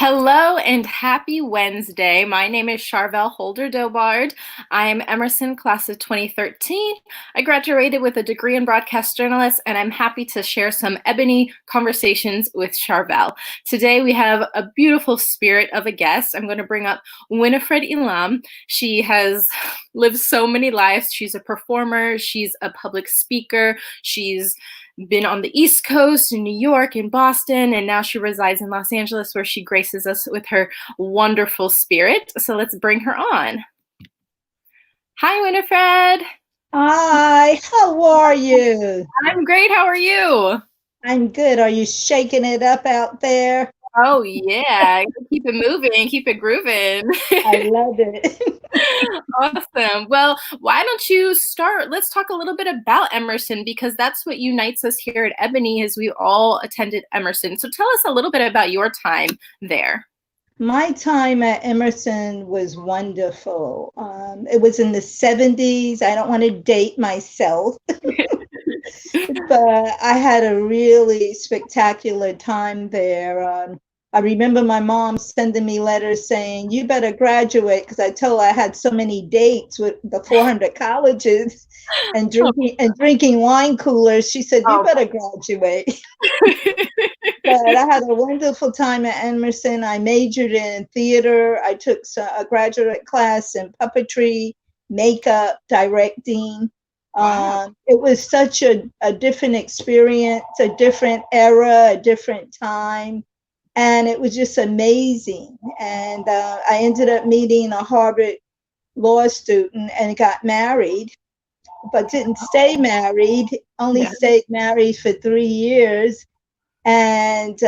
Hello and happy Wednesday. My name is Charvel Holder-Dobard. I'm Emerson class of 2013. I graduated with a degree in broadcast journalist, and I'm happy to share some ebony conversations with Charvel. Today we have a beautiful spirit of a guest. I'm going to bring up Winifred Elam. She has lived so many lives. She's a performer, she's a public speaker, she's been on the East Coast, in New York, in Boston, and now she resides in Los Angeles, where she graces us with her wonderful spirit. So let's bring her on. Hi, Winifred. Hi, how are you? I'm great. How are you? I'm good. Are you shaking it up out there? Oh, yeah. Keep it moving, keep it grooving. I love it. Awesome. Well, why don't you start? Let's talk a little bit about Emerson, because that's what unites us here at Ebony is we all attended Emerson. So tell us a little bit about your time there. My time at Emerson was wonderful. It was in the 70s. I don't want to date myself, but I had a really spectacular time there. I remember my mom sending me letters saying, "You better graduate," because I told her I had so many dates with the 400 colleges and drinking wine coolers. She said, "You Oh. better graduate." But I had a wonderful time at Emerson. I majored in theater. I took a graduate class in puppetry, makeup, directing. Wow. It was such a different experience, a different era, a different time. And it was just amazing. And I ended up meeting a Harvard law student and got married, but didn't stay married, only Yeah. stayed married for 3 years. And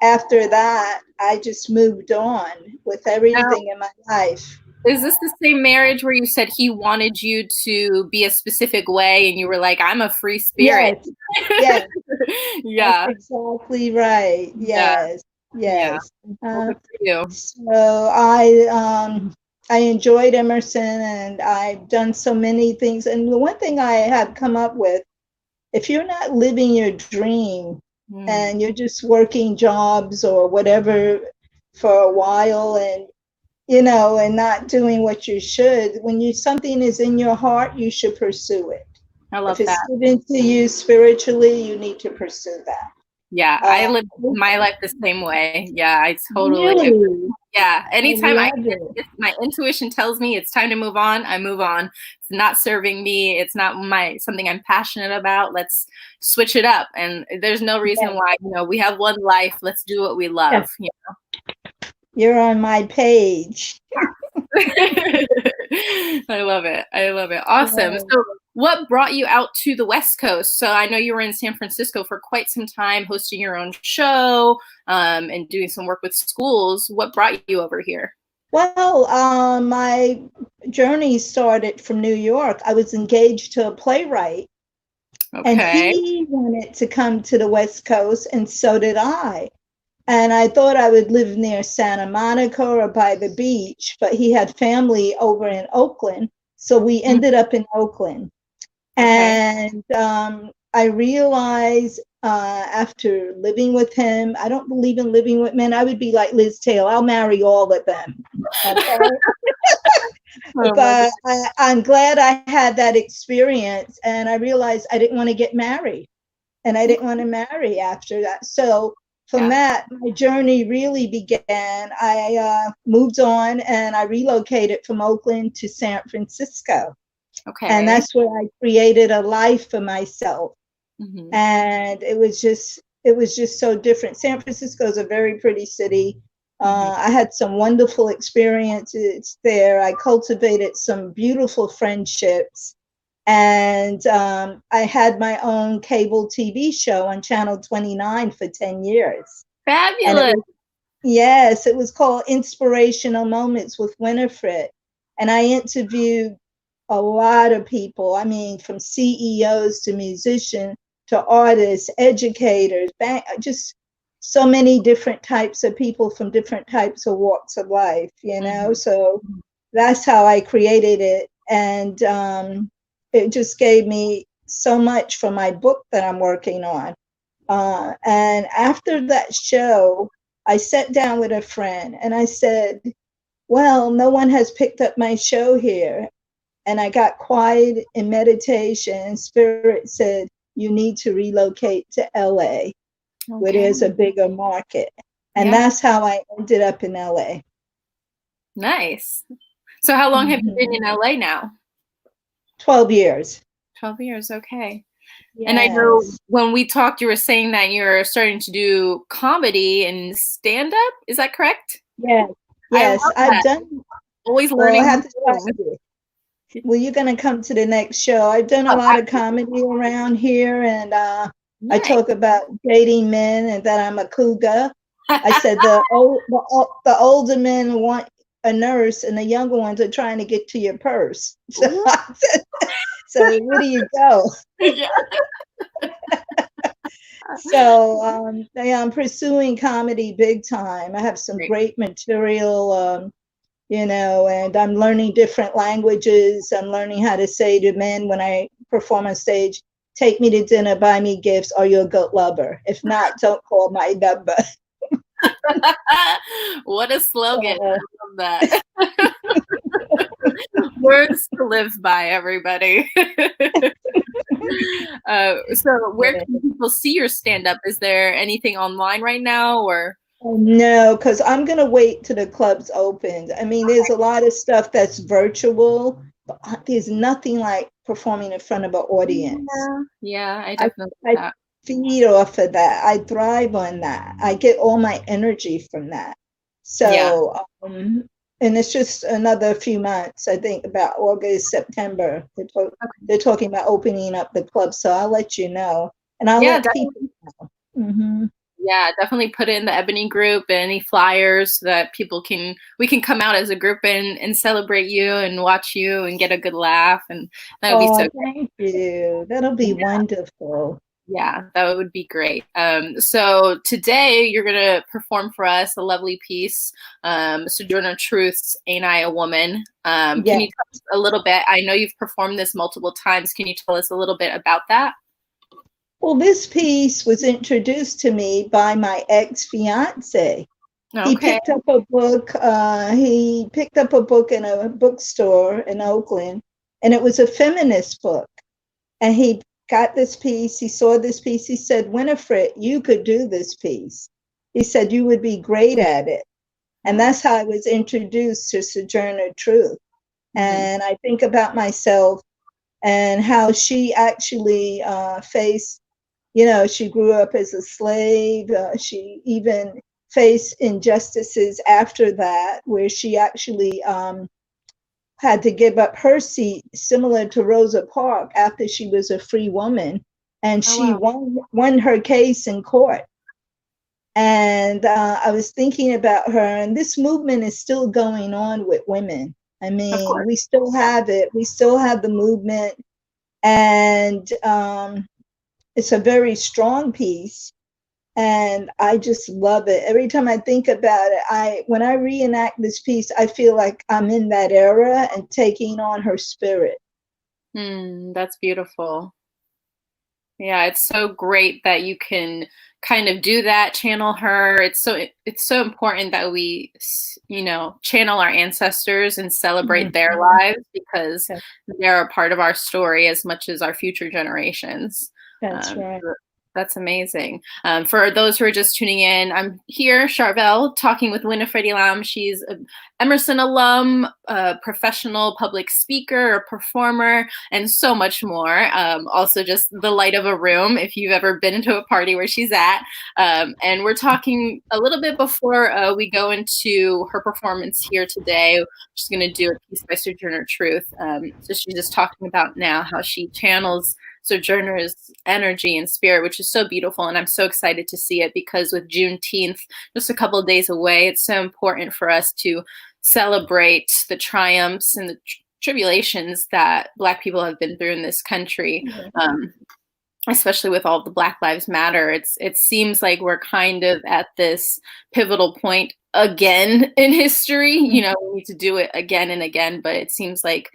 after that, I just moved on with Now, everything in my life. is this the same marriage where you said he wanted you to be a specific way and you were like, I'm a free spirit? Yes, yes, that's Yeah. exactly right. Yeah. Yes, Yeah. yes. Well, Uh, good for you. so I enjoyed Emerson, and I've done so many things. And the one thing I have come up with, if you're not living your dream Mm. and you're just working jobs or whatever for a while, and and not doing what you should, when you something is in your heart, you should pursue it. I If love it's that. given to you spiritually, you need to pursue that. Yeah, I live my life the same way. Yeah, I totally agree. Really, Yeah, I anytime love it. if my intuition tells me it's time to move on, I move on. It's not serving me. It's not something I'm passionate about. Let's switch it up. And there's no reason Yes, why, we have one life. Let's do what we love. yes, you're on my page. I love it. I love it. Awesome. Yes. So, what brought you out to the West Coast? So, I know you were in San Francisco for quite some time, hosting your own show and doing some work with schools. What brought you over here? Well, my journey started from New York. I was engaged to a playwright, and Okay. he wanted to come to the West Coast, and so did I. And I thought I would live near Santa Monica or by the beach, but he had family over in Oakland. So we Mm. ended up in Oakland. Okay. And I realized after living with him, I don't believe in living with men. I would be like Liz Taylor, I'll marry all of them. Okay. Oh my God. But I'm glad I had that experience. And I realized I didn't want to get married. And I didn't want to marry after that. So from Yeah. that, my journey really began. I moved on and I relocated from Oakland to San Francisco. And Okay. that's where I created a life for myself. Hmm. And it was just so different. San Francisco is a very pretty city. Hmm. I had some wonderful experiences there. I cultivated some beautiful friendships. And I had my own cable TV show on Channel 29 for 10 years. And Fabulous. yes, it was called Inspirational Moments with Winifred. And I interviewed a lot of people. I mean, from CEOs to musicians to artists, educators, just so many different types of people from different types of walks of life. Hmm. So that's how I created it. And it just gave me so much for my book that I'm working on. And after that show, I sat down with a friend and I said, well, no one has picked up my show here. And I got quiet in meditation, and Spirit said, you need to relocate to LA, where Okay. there's a bigger market. And Yeah. that's how I ended up in LA. Nice. So how long have you been Mhm. in LA now? 12 years. 12 years. Okay. And I know Yes. when we talked, you were saying that you're starting to do comedy and stand up. Is that correct? Yes. I love Yes. I've that. done, Always well, I learning have new to tell things. you, well, you're going to come to the next show. I've done a Oh, lot of comedy around here, and I nice. talk about dating men and that I'm a cougar. I said the older men want a nurse, and the younger ones are trying to get to your purse. So, Ooh, I said, so where do you go? yeah. So yeah, I'm pursuing comedy big time. I have some Great. great material, and I'm learning different languages. I'm learning how to say to men when I perform on stage, take me to dinner, buy me gifts, are you a good lover? If not, don't call my number. What a slogan. So, I love that. Words to live by, everybody. So where yeah. can people see your stand up? Is there anything online right now or? No, because I'm going to wait till the club's opened. I mean, there's a lot of stuff that's virtual, but there's nothing like performing in front of an audience. Yeah, yeah, I I, definitely get I that. feed off of that. I thrive on that. I get all my energy from that. Yeah. So, and it's just another few months, I think about August, September. They're talking about opening up the club. So I'll let you know. And I'll Yeah, let people know. Hmm. yeah, definitely put in the Ebony group and any flyers so that we can come out as a group and celebrate you and watch you and get a good laugh, and that would be so Oh, great. thank you. That'll be wonderful. Yeah, that would be great. So today you're gonna perform for us a lovely piece, Sojourner Truth's "Ain't I a Woman?" Can Yeah. you tell us a little bit? I know you've performed this multiple times. Can you tell us a little bit about that? Well, this piece was introduced to me by my ex-fiance. He Okay. picked up a book. He picked up a book in a bookstore in Oakland, and it was a feminist book. And he got this piece. He saw this piece. He said, "Winifred, you could do this piece." He said, "You would be great at it." And Oh. that's how I was introduced to Sojourner Truth. Mhm. And I think about myself and how she actually faced, she grew up as a slave. She even faced injustices after that, where she actually had to give up her seat, similar to Rosa Parks, after she was a free woman, and Oh she wow. won her case in court. And I was thinking about her, and this movement is still going on with women. I Of mean, course. we still have it. We still have the movement, and it's a very strong piece, and I just love it. Every time I think about it, when I reenact this piece, I feel like I'm in that era and taking on her spirit. That's beautiful. Yeah, it's so great that you can kind of do that, channel her. It's so important that we, channel our ancestors and celebrate their Mhm. lives because they're a part of our story as much as our future generations. That's Um, right. that's amazing. For those who are just tuning in, I'm here, Charvel, talking with Winifred Elam. She's an Emerson alum, a professional public speaker, a performer, and so much more. Also, just the light of a room if you've ever been into a party where she's at. And we're talking a little bit before we go into her performance here today. She's going to do a piece by Sojourner Truth. So she's just talking about now how she channels Sojourner's energy and spirit, which is so beautiful. And I'm so excited to see it because with Juneteenth just a couple of days away, it's so important for us to celebrate the triumphs and the tribulations that Black people have been through in this country. Especially with all the Black Lives Matter, it seems like we're kind of at this pivotal point again in history. We need to do it again and again, but it seems like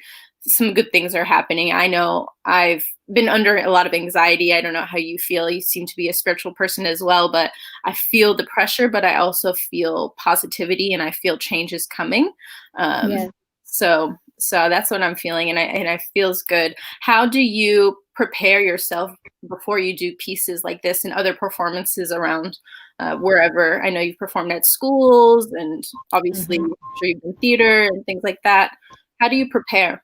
some good things are happening. I know I've been under a lot of anxiety. I don't know how you feel. You seem to be a spiritual person as well, but I feel the pressure, but I also feel positivity and I feel change is coming. Yeah. So that's what I'm feeling, and it feels good. How do you prepare yourself before you do pieces like this and other performances around wherever? I know you've performed at schools and obviously I'm sure you've done theater and things like that. How do you prepare?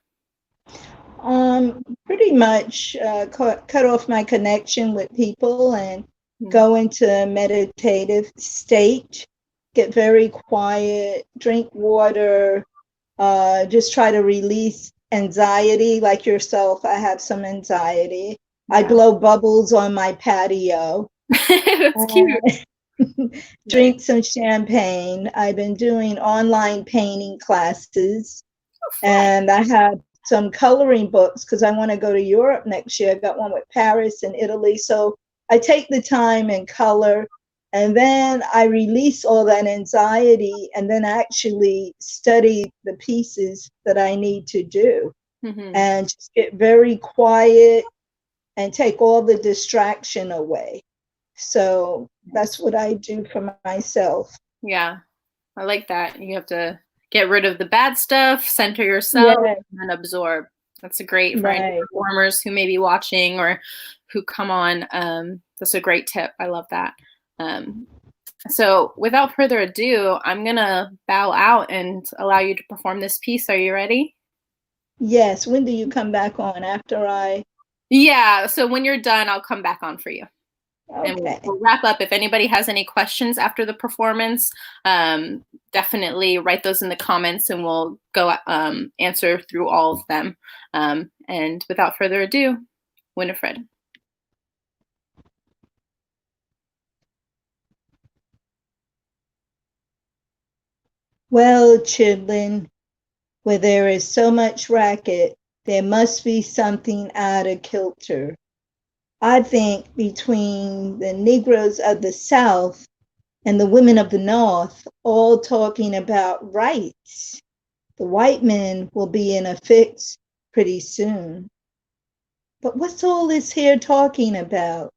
Pretty much cut off my connection with people and Hmm. go into a meditative state, get very quiet, drink water, just try to release anxiety. Like yourself, I have some anxiety. I Yeah. blow bubbles on my patio. That's cute. Nice. Drink some champagne. I've been doing online painting classes, Oh, fun. and I have some coloring books because I want to go to Europe next year. I got one with Paris and Italy. So I take the time and color, and then I release all that anxiety and then actually study the pieces that I need to do Hmm. and just get very quiet and take all the distraction away. So that's what I do for myself. Yeah, I like that. You have to get rid of the bad stuff, center yourself, Yeah, and absorb. That's a great for any right. performers who may be watching or who come on. That's a great tip. I love that. Um, so, without further ado, I'm gonna bow out and allow you to perform this piece. Are you ready? Yes. When do you come back on? After I? Yeah. So when you're done, I'll come back on for you. And Okay. we'll wrap up. If anybody has any questions after the performance, definitely write those in the comments and we'll go answer through all of them. And without further ado, Winifred. Well, children, where there is so much racket, there must be something out of kilter. I think between the Negroes of the South and the women of the North, all talking about rights, the white men will be in a fix pretty soon. But what's all this here talking about?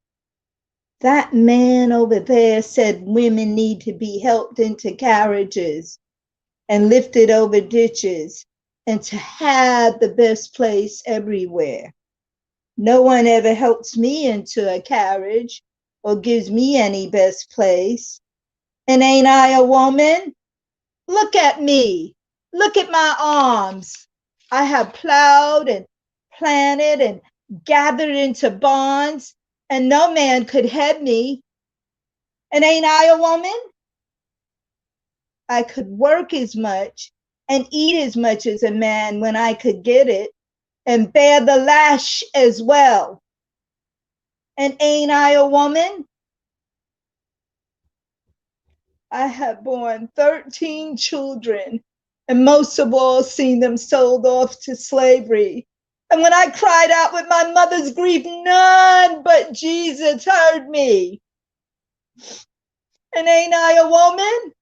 That man over there said women need to be helped into carriages and lifted over ditches and to have the best place everywhere. No one ever helps me into a carriage or gives me any best place. And ain't I a woman? Look at me. Look at my arms. I have plowed and planted and gathered into bonds, and no man could head me. And ain't I a woman? I could work as much and eat as much as a man when I could get it, and bear the lash as well. And ain't I a woman? I have borne 13 children, and most of all seen them sold off to slavery. And when I cried out with my mother's grief, none but Jesus heard me. And ain't I a woman?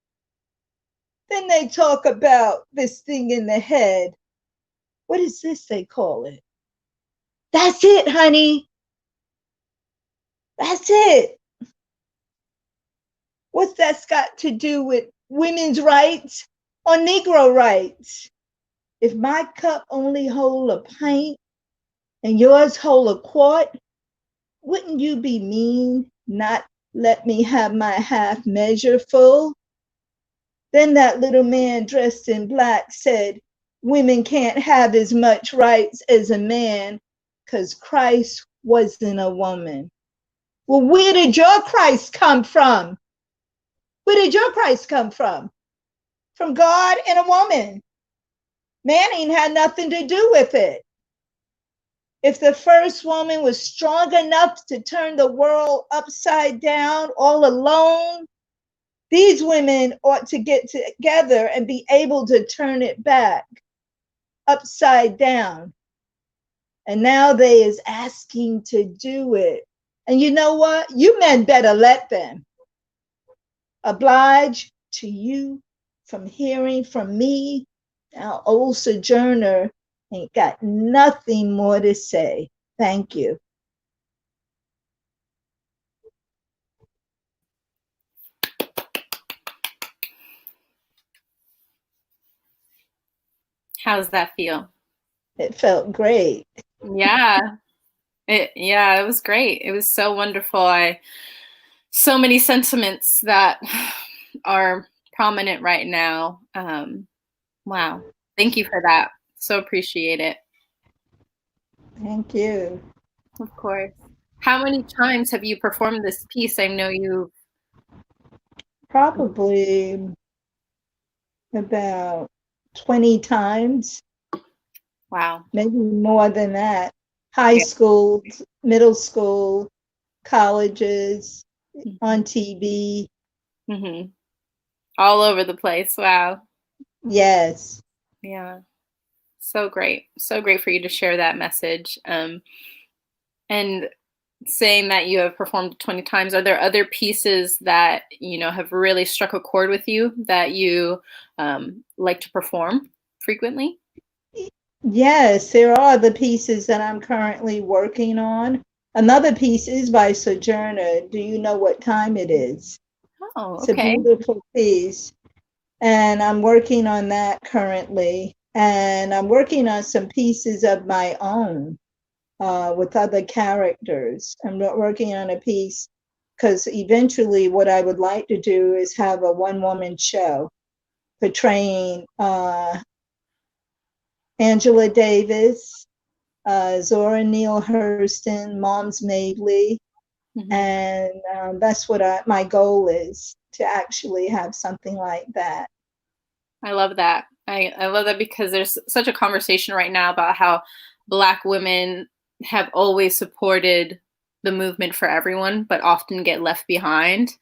Then they talk about this thing in the head. What is this they call it? That's it, honey. That's it. What's that got to do with women's rights or Negro rights? If my cup only hold a pint and yours hold a quart, wouldn't you be mean not let me have my half measure full? Then that little man dressed in black said, women can't have as much rights as a man because Christ wasn't a woman. Well, where did your Christ come from? Where did your Christ come from? From God and a woman. Man ain't had nothing to do with it. If the first woman was strong enough to turn the world upside down all alone, these women ought to get together and be able to turn it back upside down. And now they is asking to do it. And you know what? You men better let them. Oblige to you from hearing from me. Now, old Sojourner ain't got nothing more to say. Thank you. How does that feel? It felt great. Yeah. It was great. It was so wonderful. So many sentiments that are prominent right now. Wow. Thank you for that. So appreciate it. Thank you. Of course. How many times have you performed this piece? I know you. Probably about 20 times, Wow. maybe more than that. High Yeah. school, middle school, colleges, on TV. Mm-hmm. All over the place. Wow. Yes. Yeah. So great. So great for you to share that message. And saying that you have performed 20 times, are there other pieces that, have really struck a chord with you that you like to perform frequently? Yes, there are the pieces that I'm currently working on. Another piece is by Sojourner. Do you know what time it is? Oh, It's a okay. beautiful piece. And I'm working on that currently. And I'm working on some pieces of my own with other characters. I'm not working on a piece because eventually what I would like to do is have a one-woman show portraying Angela Davis, Zora Neale Hurston, Moms Mabley, Hmm. and that's what my goal is, to actually have something like that. I love that. I love that because there's such a conversation right now about how Black women have always supported the movement for everyone, but often get left behind.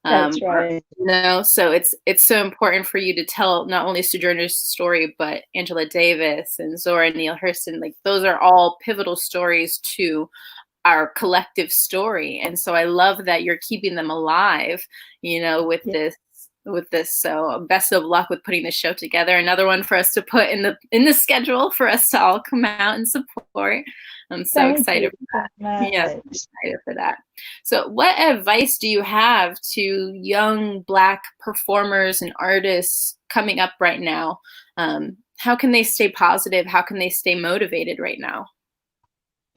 That's Or, right. so it's so important for you to tell not only Sojourner's story, but Angela Davis and Zora Neale Hurston. Like those are all pivotal stories to our collective story, and so I love that you're keeping them alive, with Yeah, this. So best of luck with putting the show together. Another one for us to put in the schedule for us to all come out and support. I'm so thank you excited for so that. Yeah, much. excited for that. So what advice do you have to young Black performers and artists coming up right now? How can they stay positive? How can they stay motivated right now?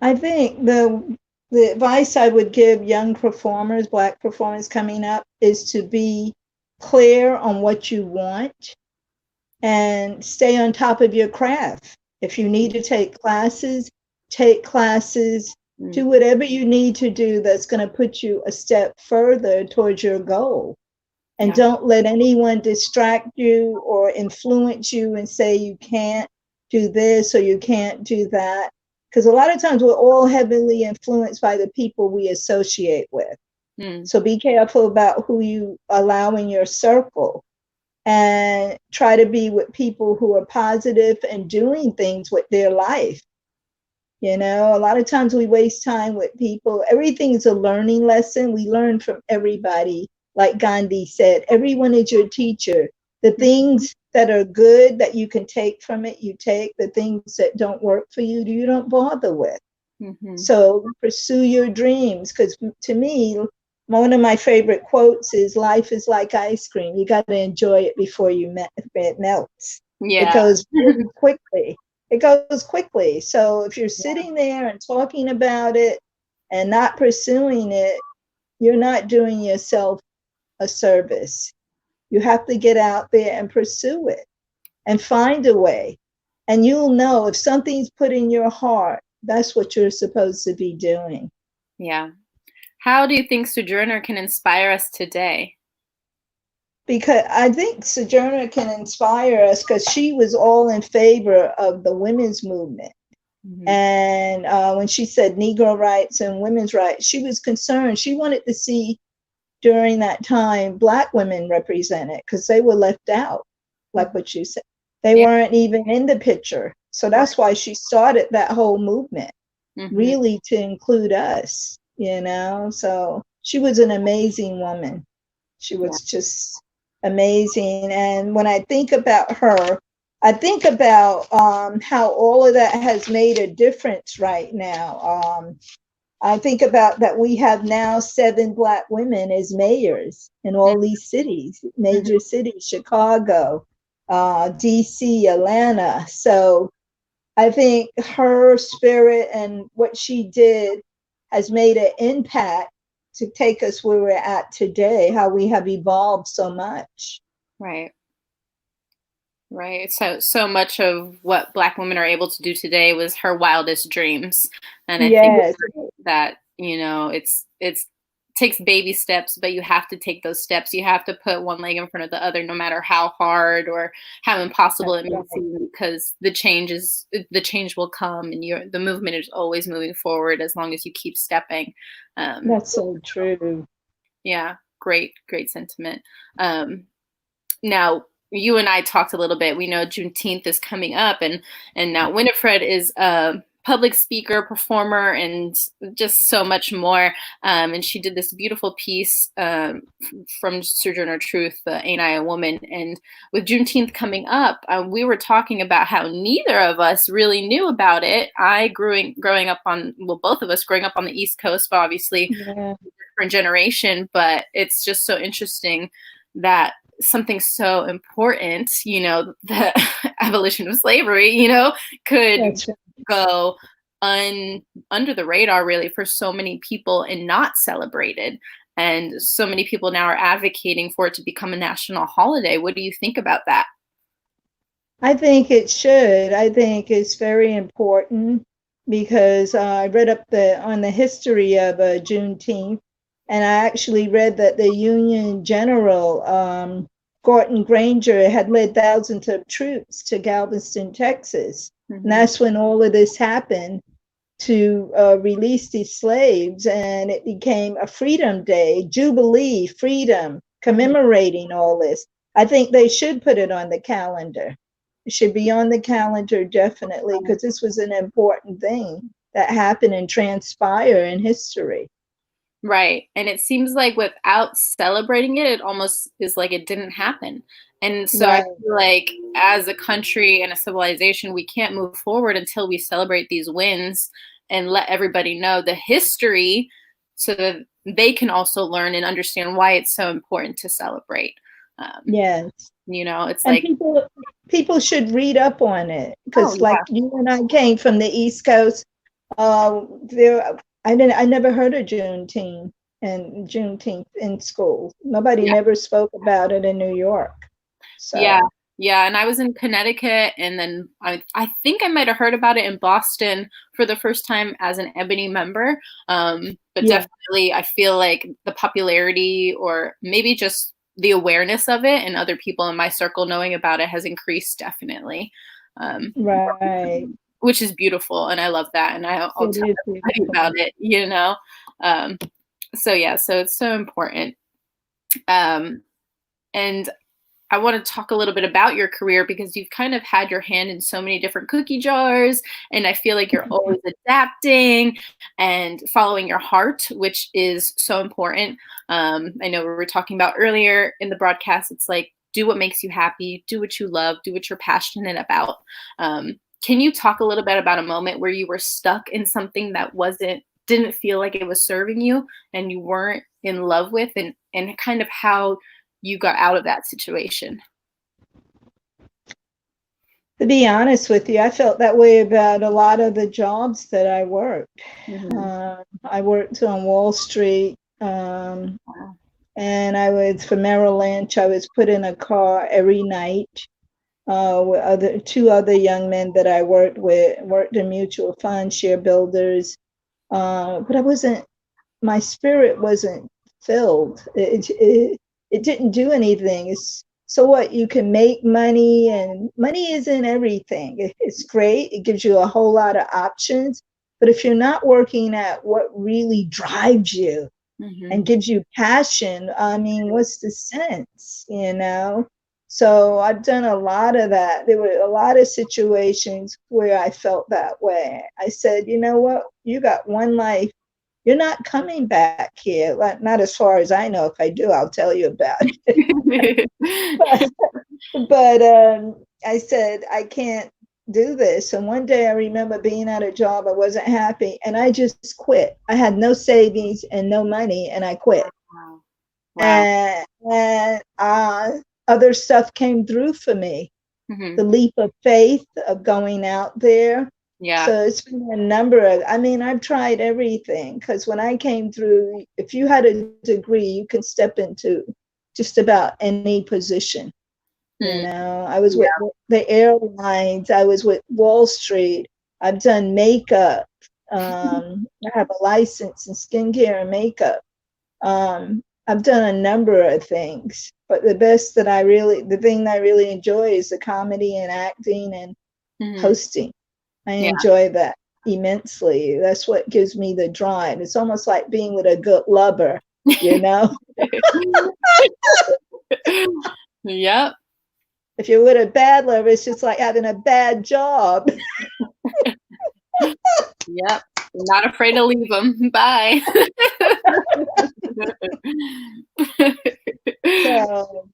I think the advice I would give young performers, Black performers coming up, is to be clear on what you want and stay on top of your craft. If you need to take classes, do Mm, whatever you need to do that's going to put you a step further towards your goal. And yeah. don't let anyone distract you or influence you and say you can't do this or you can't do that. Because a lot of times we're all heavily influenced by the people we associate with. Mm, So be careful about who you allow in your circle, and try to be with people who are positive and doing things with their life. A lot of times we waste time with people. Everything's a learning lesson. We learn from everybody. Like Gandhi said, everyone is your teacher. The things that are good that you can take from it, you take. The things that don't work for you, you don't bother with. mm-hmm. So pursue your dreams. Because to me, one of my favorite quotes is, life is like ice cream. You got to enjoy it before it melts. It Yeah. goes really quickly. It goes quickly. So if you're sitting there and talking about it and not pursuing it, you're not doing yourself a service. You have to get out there and pursue it and find a way. And you'll know if something's put in your heart, that's what you're supposed to be doing. Yeah. How do you think Sojourner can inspire us today? Because I think Sojourner can inspire us because she was all in favor of the women's movement. Hmm. And when she said Negro rights and women's rights, she was concerned. She wanted to see during that time Black women represented because they were left out, like what you said. They Yeah. weren't even in the picture. So Right. that's why she started that whole movement, Hmm. really to include us. So she was an amazing woman. She Yeah. was just amazing. And when I think about her, I think about how all of that has made a difference right now. I think about that we have now 7 Black women as mayors in all these cities, Mhm. major cities, Chicago, DC, Atlanta. So I think her spirit and what she did has made an impact to take us where we're at today, how we have evolved so much. Right. Right. So much of what Black women are able to do today was her wildest dreams. And I think Yes, that, it's takes baby steps, but you have to take those steps. You have to put one leg in front of the other, no matter how hard or how impossible that's it may right. seem, because the change will come, and the movement is always moving forward as long as you keep stepping. Um, That's so true. yeah, great sentiment. Now, you and I talked a little bit. We know Juneteenth is coming up, and now Winifred is a public speaker, performer, and just so much more. And she did this beautiful piece from Sojourner Truth, "Ain't I a Woman?" And with Juneteenth coming up, we were talking about how neither of us really knew about it. Growing up on, well, both of us growing up on the East Coast, but obviously Yeah, different generation. But it's just so interesting that something so important, the abolition of slavery, could that's right. go under the radar really for so many people and not celebrated. And so many people now are advocating for it to become a national holiday. What do you think about that? I think it should. I think it's very important because I read up on the history of Juneteenth, and I actually read that the Union General Gordon Granger had led thousands of troops to Galveston, Texas, and Mm-hmm. that's when all of this happened to release these slaves, and it became a Freedom Day, Jubilee, freedom, Mm-hmm. commemorating all this. I think they should put it on the calendar. It should be on the calendar definitely because this was an important thing that happened and transpire in history. Right. And it seems like without celebrating it, it almost is like it didn't happen. And so I Right. feel like as a country and a civilization, we can't move forward until we celebrate these wins and let everybody know the history so that they can also learn and understand why it's so important to celebrate. Um, Yes. it's And like, people should read up on it oh, because like yeah, you and I came from the East Coast. There, I never heard of Juneteenth in school. Nobody yeah. never spoke about it in New York. Yeah, So yeah, and I was in Connecticut, and then I think I might have heard about it in Boston for the first time as an Ebony member. But yeah, definitely, I feel like the popularity, or maybe just the awareness of it, and other people in my circle knowing about it has increased definitely, um, right. which is beautiful, and I love that, and I'll It tell is everybody beautiful. about it. Um, so yeah, so it's so important. Um, and I want to talk a little bit about your career because you've kind of had your hand in so many different cookie jars, and I feel like you're always adapting and following your heart, which is so important. I know we were talking about earlier in the broadcast, it's like, do what makes you happy, do what you love, do what you're passionate about. Can you talk a little bit about a moment where you were stuck in something that didn't feel like it was serving you and you weren't in love with, and kind of how you got out of that situation? To be honest with you, I felt that way about a lot of the jobs that I worked. Mhm. I worked on Wall Street, Wow. and I was for Merrill Lynch. I was put in a car every night with two other young men that I worked with, worked in mutual funds, share builders. But I wasn't, my spirit wasn't filled. It didn't do anything. So what? You can make money, and money isn't everything. It's great. It gives you a whole lot of options. But if you're not working at what really drives you and Mhm. gives you passion, I mean, what's the sense? So I've done a lot of that. There were a lot of situations where I felt that way. I said, you know what? You got one life. You're not coming back here. Not as far as I know. If I do, I'll tell you about it. but but I said, I can't do this. And one day I remember being at a job, I wasn't happy, and I just quit. I had no savings and no money, and I quit. Wow. Wow. And other stuff came through for me. Hmm. The leap of faith of going out there. Yeah. So it's been a number of, I mean, I've tried everything, because when I came through, if you had a degree, you can step into just about any position. You Mm. know, I was with Yeah. the airlines, I was with Wall Street, I've done makeup. I have a license in skincare and makeup. I've done a number of things, but the thing that I really enjoy is the comedy and acting and Hmm. hosting. I Yeah. enjoy that immensely. That's what gives me the drive. It's almost like being with a good lover, you know? Yep. If you're with a bad lover, it's just like having a bad job. Yep. Not afraid to leave them. Bye. So,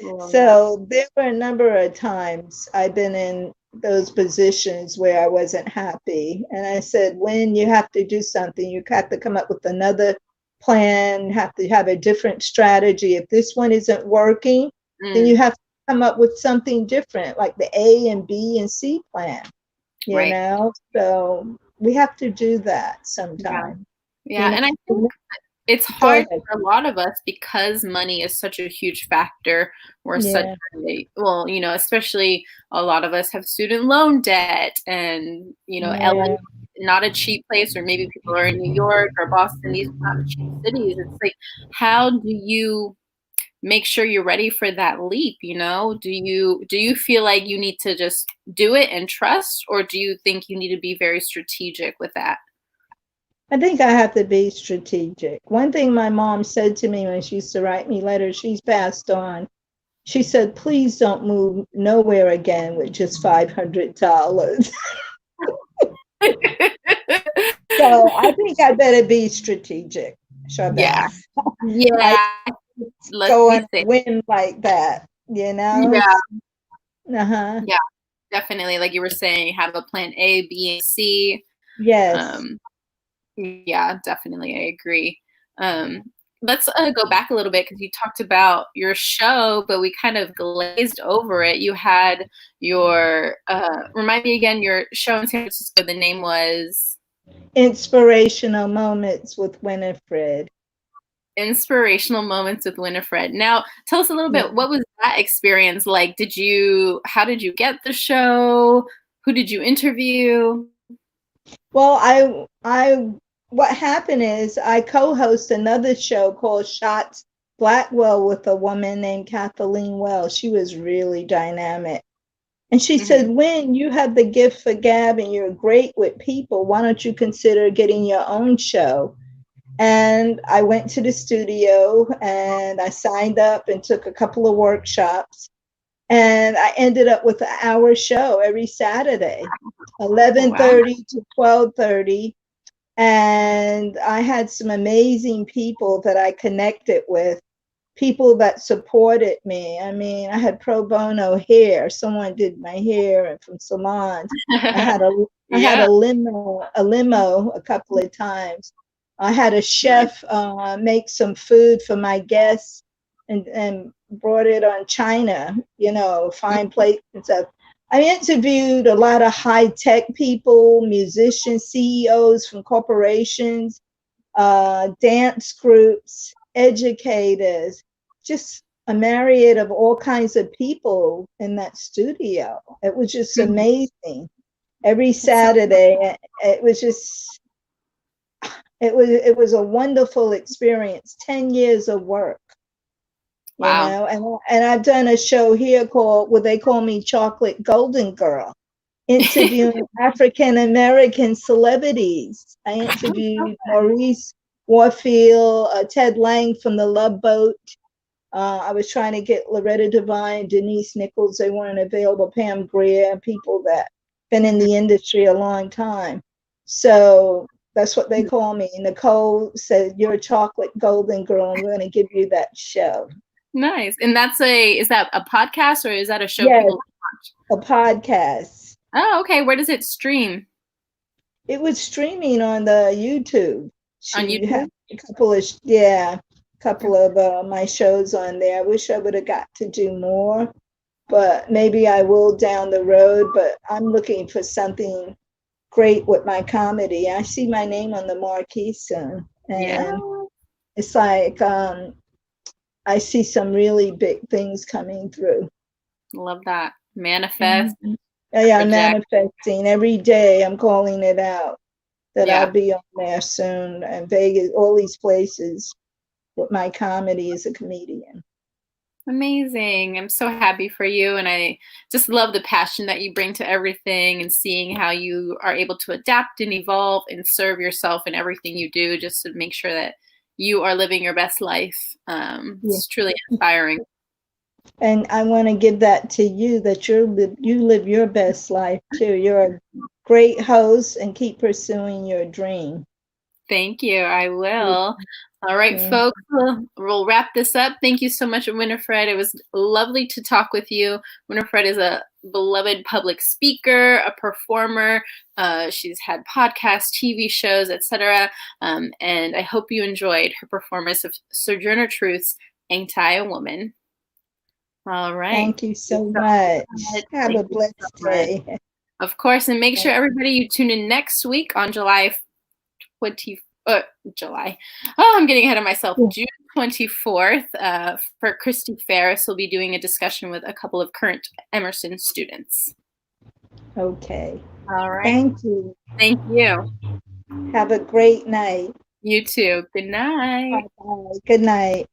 Love that. so there were a number of times I've been in those positions where I wasn't happy. And I said, when you have to do something, you have to come up with another plan, have to have a different strategy. If this one isn't working, then Mm, you have to come up with something different, like the A and B and C plan, you right. know? So we have to do that Yeah. sometimes. You Yeah. know, And I think it's go hard ahead. for a lot of us because money is such a huge factor. We're such Yeah. well, especially a lot of us have student loan debt, and LA Yeah. not a cheap place, or maybe people are in New York or Boston. These are not cheap cities. It's like, how do you make sure you're ready for that leap? Do you feel like you need to just do it and trust, or do you think you need to be very strategic with that? I think I have to be strategic. One thing my mom said to me when she used to write me letters, she's passed on. She said, please don't move nowhere again with just $500. So I think I better be strategic, Yeah. Charbel. I Yeah, let's go on be a safe. whim like that, you know? Yeah, Uh-huh. yeah, definitely. Like you were saying, have a plan A, B, and C. Yes. Um, yeah, definitely, I agree. Um, let's go back a little bit because you talked about your show, but we kind of glazed over it. You had your remind me again, your show in San Francisco. The name was Inspirational moments with Winifred. Inspirational Moments with Winifred. Now, tell us a little Yeah. bit. What was that experience like? How did you get the show? Who did you interview? Well, what happened is I co-host another show called Shots Blackwell with a woman named Kathleen Wells. She was really dynamic. And she Hmm. said, when you have the gift for gab and you're great with people, why don't you consider getting your own show? And I went to the studio and I signed up and took a couple of workshops. And I ended up with an hour show every Saturday, Wow. 11:30 to 12:30. And I had some amazing people that I connected with, people that supported me. I mean, I had pro bono hair. Someone did my hair from salons. I had a I had Yeah. a limo a couple of times. I had a chef make some food for my guests and brought it on china, fine plates and stuff. I interviewed a lot of high tech people, musicians, CEOs from corporations, dance groups, educators, just a myriad of all kinds of people in that studio. It was just Mhm. amazing. Every That's so Saturday, it was just it was a wonderful experience. 10 years of work, wow. and I've done a show here called what they call me Chocolate Golden Girl, interviewing African American celebrities. I interviewed Maurice Warfield, Ted Lang from The Love Boat. I was trying to get Loretta Devine, Denise Nichols. They weren't available. Pam Grier, people that been in Mhm. the industry a long time. So that's what they call me. Nicole said, "You're a chocolate golden girl, and we're going to give you that show." Nice. And is that a podcast or is that a show Yes, people watch? a podcast. Oh, okay. Where does it stream? It was streaming on the YouTube. On She had YouTube? a couple of, yeah, couple of my shows on there. I wish I would have got to do more, but maybe I will down the road. But I'm looking for something great with my comedy. I see my name on the marquee soon, Yeah. and it's like I see some really big things coming through. Love that. Manifest, Mhm. Yeah, I'm project. manifesting every day. I'm calling it out that I'll Yeah. be on there soon, and Vegas, all these places with my comedy as a comedian. Amazing. I'm so happy for you. And I just love the passion that you bring to everything and seeing how you are able to adapt and evolve and serve yourself in everything you do just to make sure that you are living your best life. Yeah. It's truly inspiring. And I want to give that to you that you live your best life too. You're a great host and keep pursuing your dream. Thank you. I will. All right, Mhm. folks, we'll wrap this up. Thank you so much, Winifred. It was lovely to talk with you. Winifred is a beloved public speaker, a performer. She's had podcasts, TV shows, etc. And I hope you enjoyed her performance of Sojourner Truth's Ain't I a Woman? All right. Thank you Thank so you so much. much. Have Thank a you so blessed much. day. Of course, and make sure everybody you tune in next week on July 20, July. Oh, I'm getting ahead of myself. June 24th, for Christy Ferris, will be doing a discussion with a couple of current Emerson students. Okay. All right. Thank you. Thank you. Have a great night. You too. Good night. Bye-bye. Good night.